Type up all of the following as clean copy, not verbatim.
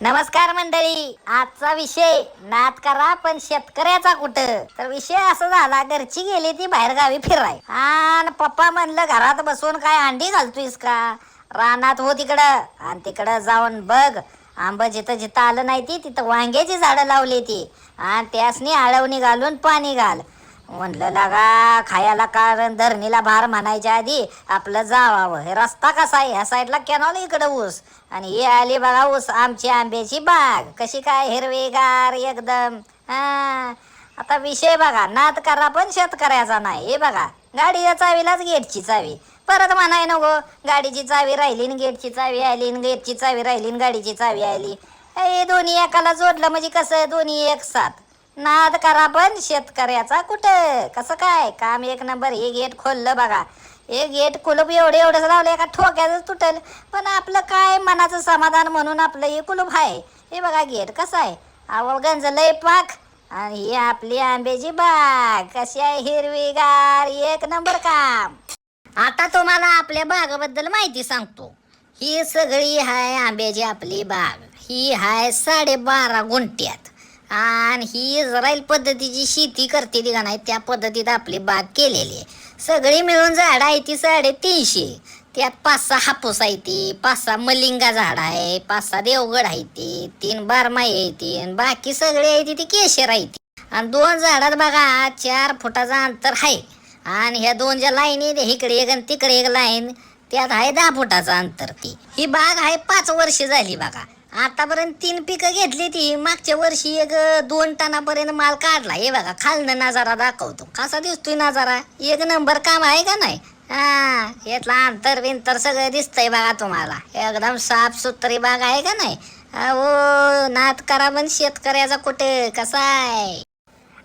नमस्कार मंडळी. आजचा विषय नाद करा पण शेतकऱ्याचा कुठं. तर विषय असा झाला, घरची गेली ती बाहेर गावी फिराय आणि पप्पा म्हणलं घरात बसून काय अंडी घालतोयस का, रानात हो तिकडं आणि तिकडं जाऊन बघ. आंबा जिथं जिथं आलं नाही ती तिथं वांग्याची झाडं लावली ती आणि त्यासनी आळवणी घालून पाणी घाल. म्हणलं लागा खायला कारण धरणीला भार म्हणायच्या आधी आपलं जावावं. हे रस्ता कसा आहे, ह्या साईडला कॅनॉल इकडं ऊस आणि हे आली बघा ऊस आमची आंब्याची बाग कशी काय हिरवीगार एकदम. हा आता विषय बघा, नाद करा पण शेतकऱ्याचा नाही. हे बघा गाडीच्या चावीलाच गेटची चावी, परत म्हणाय नको गाडीची चावी राहिली न गेटची चावी आली न गेटची चावी राहिली न गाडीची चावी आली. हे दोन्ही एकाला जोडलं म्हणजे कसं, दोन्ही एक साथ. नाद करा पण शेतकऱ्याचा कुठं. कसं काय काम एक नंबर. हे गेट खोललं बघा, हे गेट कुलूप एवढंच लावलं एका ठोक्याच तुटल, पण आपलं काय मनाचं समाधान म्हणून आपलं हे कुलूप आहे. हे बघा गेट कसं आहे, अहो गंजलय पाक आणि ही आपली आंब्याची बाग कशी आहे हिरवीगार एक नंबर काम. आता तुम्हाला आपल्या बागाबद्दल माहिती सांगतो. ही सगळी आहे आंब्याची आपली बाग. ही आहे 12.5 गुंठ्यात आणि ही इस्रायल पद्धतीची शेती करते ती का नाही, त्या पद्धतीत आपली बाग केलेली आहे. सगळी मिळून झाडं आहे ती 350. त्यात 5-6 हापूस आहे ती, 5-6 मलिंगा झाड आहे, 5-6 देवगड आहे ती, 3 बारमाही आहे ती आणि बाकी सगळी आहे ती केशर आहे ती. आणि 2 झाडात बघा 4 फुटाचं अंतर आहे आणि ह्या 2 ज्या लाईन आहेत इकडे एक आणि तिकडे एक लाईन, त्यात आहे 10 फुटाचं अंतर. ही बाग आहे 5 वर्ष झाली बघा. आतापर्यंत 3 पिकं घेतली ती. मागच्या वर्षी 2 टनापर्यंत माल काढला. हे बघा खालनं नजारा दाखवतो कसा दिसतोय नजारा, एक नंबर काम आहे का नाही. हा यातला अंतर बिंतर सगळं दिसतंय बघा तुम्हाला, एकदम साफ सुथरी बाग आहे का नाही. अहो नाद करा पण शेतकऱ्याचा कुठे. कसा आहे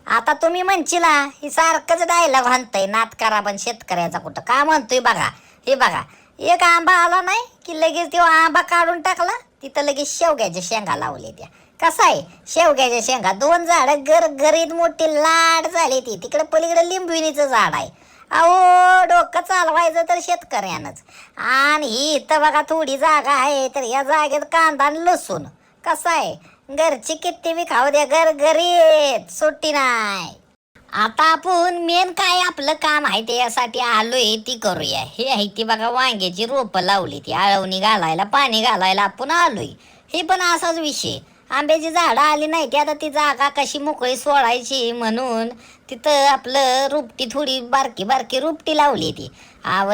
आता तुम्ही म्हणशीला ही सारखंच डायलॉग म्हणतंय, नाद करा पण शेतकऱ्याचा कुठं का म्हणतोय बघा. हे बघा एक आंबा आला नाही की लगेच तो आंबा काढून टाकला, तिथं लगेच शेवग्याच्या शेंगा लावले त्या. कसं आहे शेवग्याच्या शेंगा 2 झाडं गरीत मोठी लाड झाली ती. तिकडे पलीकडे लिंबविणीचं झाड आहे. अहो डोकं चालवायचं तर शेतकऱ्यानंच. आणि ही इथं बघा थोडी जागा आहे तर या जागेत कांदा आणि लसूण. कसं आहे घरची किती बी खाऊ द्या, गरीत सुट्टी नाही. आता आपण मेन काय आपलं काम आहे त्यासाठी आलोय ती करूया. हे आहे ती बघा वांग्याची रोपं लावली ती आळवणी घालायला पाणी घालायला आपण आलोय. हे पण असाच विषय, आंब्याची झाडं आली नाही ती. आता ती जागा कशी मोकळी सोडायची म्हणून तिथं आपलं रुपटी थोडी बारकी बारकी रुपटी लावली ती.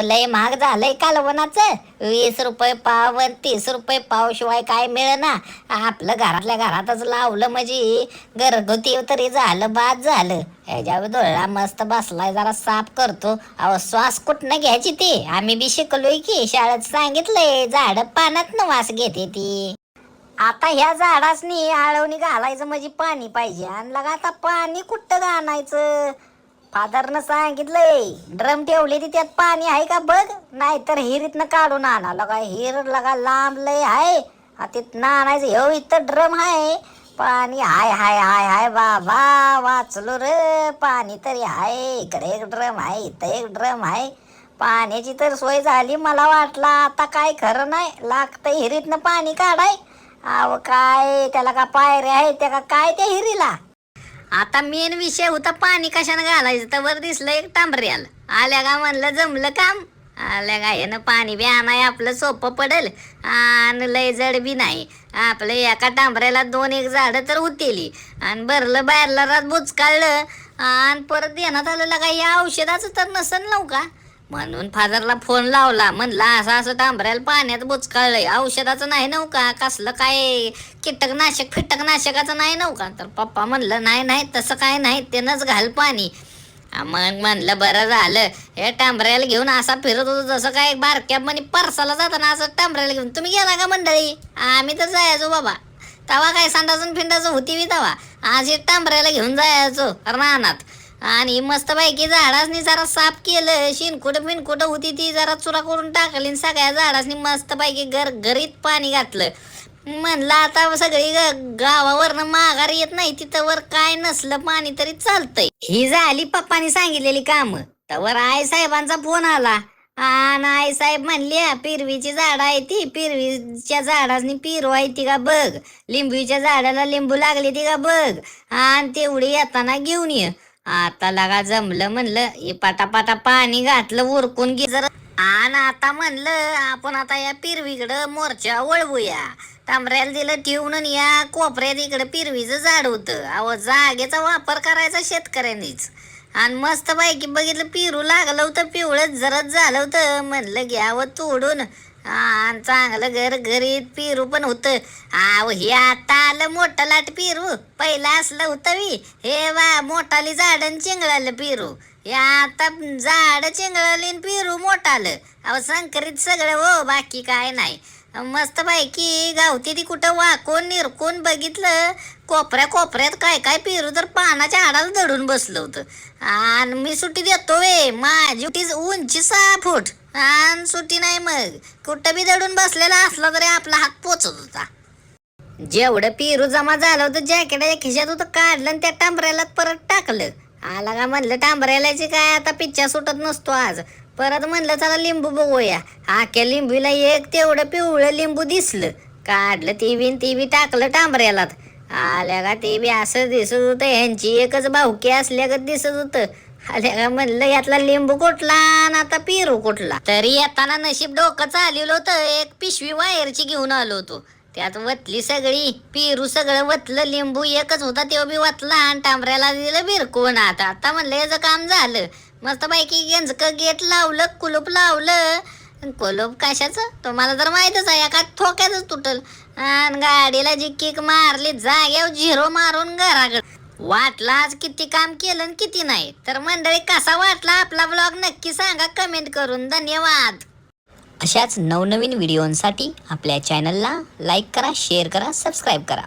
लय महाग झालंय कालवनाचं, 20 रुपये पाव आणि 30 रुपये पाव शिवाय काय मिळेना. आपलं घरातल्या घरातच लावलं म्हणजे घरगुती तरी झालं, बाद झालं. ह्याच्यावर डोळा मस्त बसलाय, जरा साफ करतो. अहो श्वास कुठनं घ्यायची ते आम्ही बी शिकलोय की, शाळेत सांगितलंय झाडं पानातनं वास घेते ती. आता ह्या झाडासनी आळवणी घालायचं म्हणजे पाणी पाहिजे आणि लगा आता पाणी कुठं आणायचं. फादरनं सांगितलंय ड्रम ठेवले ती त्यात पाणी आहे का बघ, नाहीतर हिरीतनं काढून आणा. लगा हिर लगा लांब लय आहे, तिथनं आणायचं. हो इथं ड्रम आहे, पाणी हाय हाय हाय हाय बाबा वाचलो रे. पाणी तरी आहे, इकडे एक ड्रम आहे इथं एक ड्रम आहे. पाण्याची तर सोय झाली. मला वाटलं आता काय खरं नाही, लागतं हिरीतनं पाणी काढाय. अहो काय त्याला का पायऱ्या आहे त्या का काय त्या हिरीला. आता मेन विषय होता पाणी कशानं घालायचं. तर वर दिसलं एक टांबऱ्याला आल्या का म्हणलं जमलं काम. आल्या का यानं पाणी बी आणाय आपलं सोपं पडेल आणि लय जड बी नाही. आपलं एका टांबऱ्याला 2-1 झाडं तर होतेली आणि भरलं बाहेरला रात बुचकाळलं आणि परत देण्यात आलेलं का या औषधाचं तर नसन नव्हता. म्हणून फादरला फोन लावला, म्हणला असं असं टांबऱ्याला पाण्यात बुचकाळलंय, औषधाचं नाही नव्हता, कसलं काय कीटकनाशकाचं नाही नव्हता. तर पप्पा म्हणलं नाही नाही तसं काय नाही, त्यानंच घाल पाणी. मग म्हणलं बरं झालं. हे टांबऱ्याला घेऊन असा फिरत होतो जसं काय बारक्या म्हणे परसाला जाताना असं टांबऱ्याला घेऊन. तुम्ही गेला का मंडळी? आम्ही तर जायचो बाबा. तवा काय संडासून फिंडाचं होती बी तवा. आज हे टांबऱ्याला घेऊन जायचो रानात आणि मस्तपैकी झाडासनी जरा साफ केलं. शिनकुट होती ती जरा चुरा करून टाकली, सगळ्या झाडासनी मस्तपैकी घरीत पाणी घातलं. म्हणलं आता सगळी गावावरनं माघारी येत नाही, तिथं वर काय नसलं पाणी तरी चालतंय. ही झाली पप्पानी सांगितलेली काम. तवर आई साहेबांचा फोन आला आणि आई साहेब म्हणली पिरवीची झाड आहे ती, पिरवीच्या झाडानी पिरू आहे ती का बघ, लिंबूच्या झाडाला लिंबू लागली ती का बघ, आणि तेवढी येताना घेऊन ये. आता लगा जमलं म्हणलं, हे पाटा पाणी घातलं उरकून घे जरा. आणि आता म्हणलं आपण आता या पिरवीकडं मोर्चा वळवूया. तांबऱ्याला दिलं ठेवून आणि या कोपऱ्यात इकडं पिरवीचं झाड होतं. अहो जागेचा वापर करायचा शेतकऱ्यांनीच. आणि मस्त पैकी बघितलं पिरू लागलं होतं, पिवळं जरच झालं होतं. म्हणलं घ्यावं तोडून, आणि चांगलं घरीत पिरू पण होतं. अहो हे आता आलं मोठं लाट पिरू, पहिलं असलं होतं हे वा मोठाली झाडं चिंगळालं पिरू. हे आता झाड चिंगळाली पिरू मोठालं. अहो संकरित सगळं हो, बाकी काय नाही. मस्त पैकी गावती ती कुठं वाकून निरकून बघितलं, कोपऱ्यात काय पिरू तर पानाच्या हाडाला दडून बसलं होतं. आणि मी सुट्टी देतो माझी उंची 6 फूट, आणि सुट्टी नाही मग. कुठं बी दडून बसलेला असला तरी आपला हात पोचत होता. जेवढं पिरू जमा झालं होतं जॅकेटच्या खिशात होतं, काढलं आणि त्या टांबऱ्याला परत टाकलं. आला का म्हणलं टांबऱ्यालाची काय आता पिच्चा सुटत नसतो आज. परत म्हणलं चला लिंबू बघूया. आख्या लिंबूला एक तेवढं पिवळं लिंबू दिसलं, काढलं ती बी टाकलं टांबऱ्याला. आल्या का ते बी असं दिसत होतं, ह्यांची एकच भाऊकी असल्यागत दिसत होतं. आल्या का म्हणलं यातला लिंबू कुठला आणि आता पिरू कुठला. तरी येताना नशीब डोकं चालवलं होतं, एक पिशवी वायरची घेऊन आलो होतो. त्यात वतली सगळी, पिरू सगळं वतलं, लिंबू एकच होता तो बी वतला, आणि टांबऱ्याला दिलं बिरकून. आता म्हणलं याचं काम झालं. मस्त पैकी गेंजकं गेट लावलं, कुलूप लावलं. कुलूप कशाचं तुम्हाला तर माहितच आहे, एका ठोक्यातच तुटल. आणि गाडीला जी किक मारली जाग्यावर झिरो मारून घराकडे. वाटला आज किती काम केलं आणि किती नाही. तर मंडळी कसा वाटला आपला ब्लॉग नक्की सांगा कमेंट करून. धन्यवाद. अशाच नवनवीन व्हिडिओंसाठी आपल्या चॅनलला लाईक करा, शेअर करा, सबस्क्राईब करा.